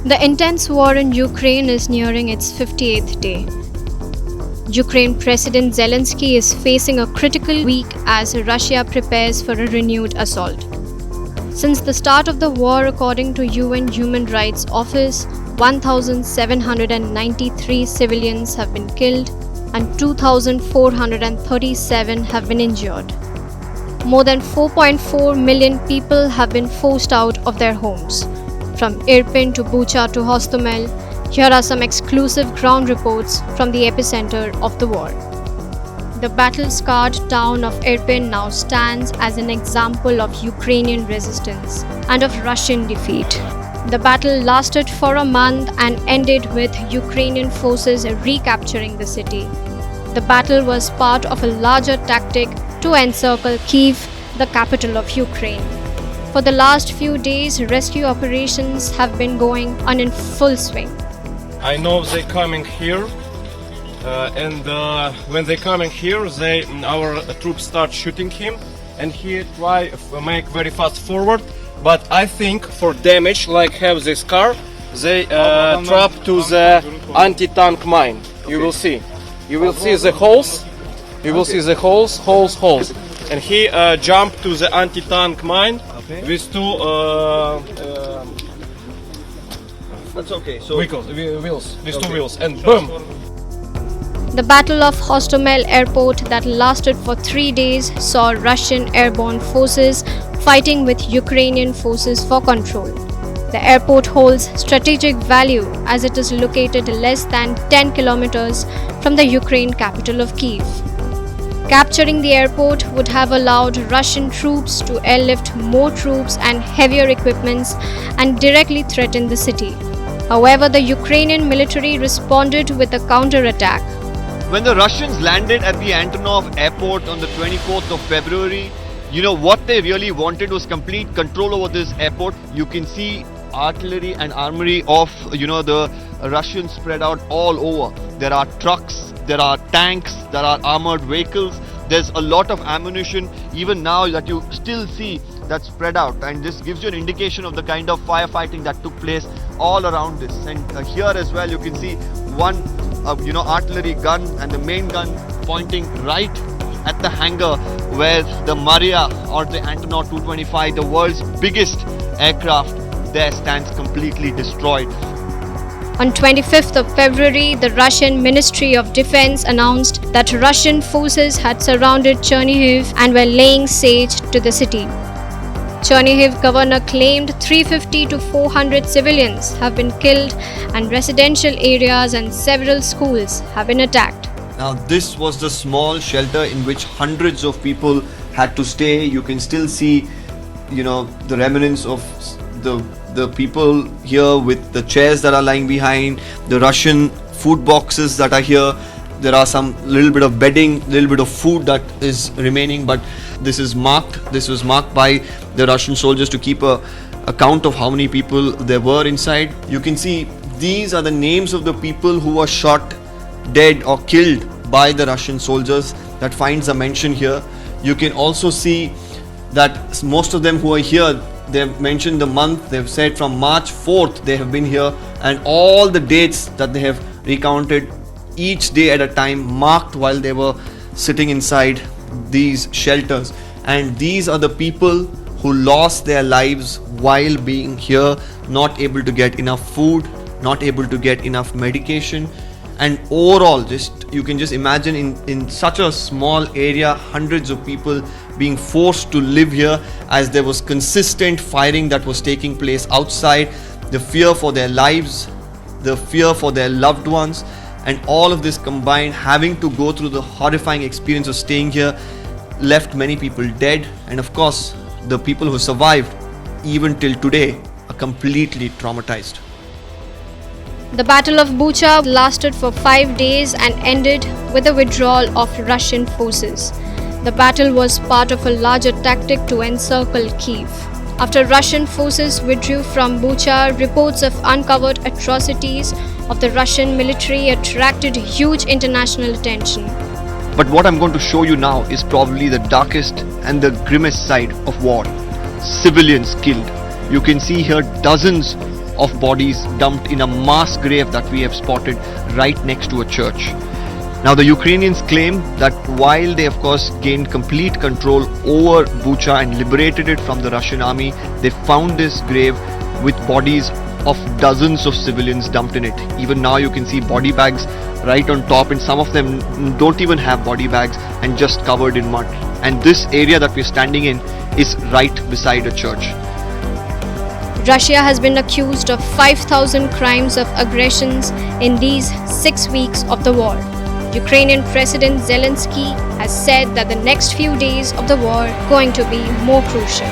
The intense war in Ukraine is nearing its 58th day. Ukraine President Zelenskyy is facing a critical week as Russia prepares for a renewed assault. Since the start of the war, according to UN Human Rights Office, 1,793 civilians have been killed and 2,437 have been injured. More than 4.4 million people have been forced out of their homes. From Irpin to Bucha to Hostomel, here are some exclusive ground reports from the epicenter of the war. The battle-scarred town of Irpin now stands as an example of Ukrainian resistance and of Russian defeat. The battle lasted for a month and ended with Ukrainian forces recapturing the city. The battle was part of a larger tactic to encircle Kyiv, the capital of Ukraine. For the last few days, rescue operations have been going on in full swing. I know they're coming here, and when they're coming here, our troops start shooting him, and he try make very fast forward. But I think for damage, like have this car, they trap to the anti-tank mine. You will see. You will see the holes. You will see the holes. And he jumped to the anti-tank mine with two That's okay. So wheels, with two wheels, and boom. The Battle of Hostomel Airport that lasted for 3 days saw Russian airborne forces fighting with Ukrainian forces for control. The airport holds strategic value as it is located less than 10 kilometers from the Ukraine capital of Kyiv. Capturing the airport would have allowed Russian troops to airlift more troops and heavier equipments and directly threaten the city. However, the Ukrainian military responded with a counterattack. when the Russians landed at the Antonov Airport on the 24th of February, what they really wanted was complete control over this airport. You can see artillery and armory of the Russians spread out all over. There are trucks, there are tanks, there are armored vehicles, there's a lot of ammunition even now that you still see that's spread out, and this gives you an indication of the kind of firefighting that took place all around this. And here as well you can see one artillery gun and the main gun pointing right at the hangar where the Maria or the Antonov 225, the world's biggest aircraft, there stands completely destroyed. On 25th of February, the Russian Ministry of Defense announced that Russian forces had surrounded Chernihiv and were laying siege to the city. Chernihiv governor claimed 350 to 400 civilians have been killed and residential areas and several schools have been attacked. Now this was the small shelter in which hundreds of people had to stay. You can still see, the remnants of the people here with the chairs that are lying behind, the Russian food boxes that are here. There are some little bit of bedding, little bit of food that is remaining, but this was marked by the Russian soldiers to keep a count of how many people there were inside. You can see these are the names of the people who were shot dead or killed by the Russian soldiers. That finds a mention here. You can also see that most of them who are here, they've mentioned the month. They've said from March 4th they have been here, and all the dates that they have recounted, each day at a time, marked while they were sitting inside these shelters. And these are the people who lost their lives while being here, not able to get enough food, not able to get enough medication. And overall, you can just imagine in such a small area, hundreds of people being forced to live here as there was consistent firing that was taking place outside, the fear for their lives, the fear for their loved ones, and all of this combined, having to go through the horrifying experience of staying here, left many people dead. And of course, the people who survived, even till today, are completely traumatized. The Battle of Bucha lasted for 5 days and ended with the withdrawal of Russian forces. The battle was part of a larger tactic to encircle Kyiv. After Russian forces withdrew from Bucha, reports of uncovered atrocities of the Russian military attracted huge international attention. But what I'm going to show you now is probably the darkest and the grimmest side of war. Civilians killed. You can see here dozens of bodies dumped in a mass grave that we have spotted right next to a church. Now the Ukrainians claim that while they of course gained complete control over Bucha and liberated it from the Russian army, they found this grave with bodies of dozens of civilians dumped in it. Even now you can see body bags right on top, and some of them don't even have body bags and just covered in mud. And this area that we're standing in is right beside a church. Russia has been accused of 5,000 crimes of aggressions in these 6 weeks of the war. Ukrainian President Zelenskyy has said that the next few days of the war are going to be more crucial.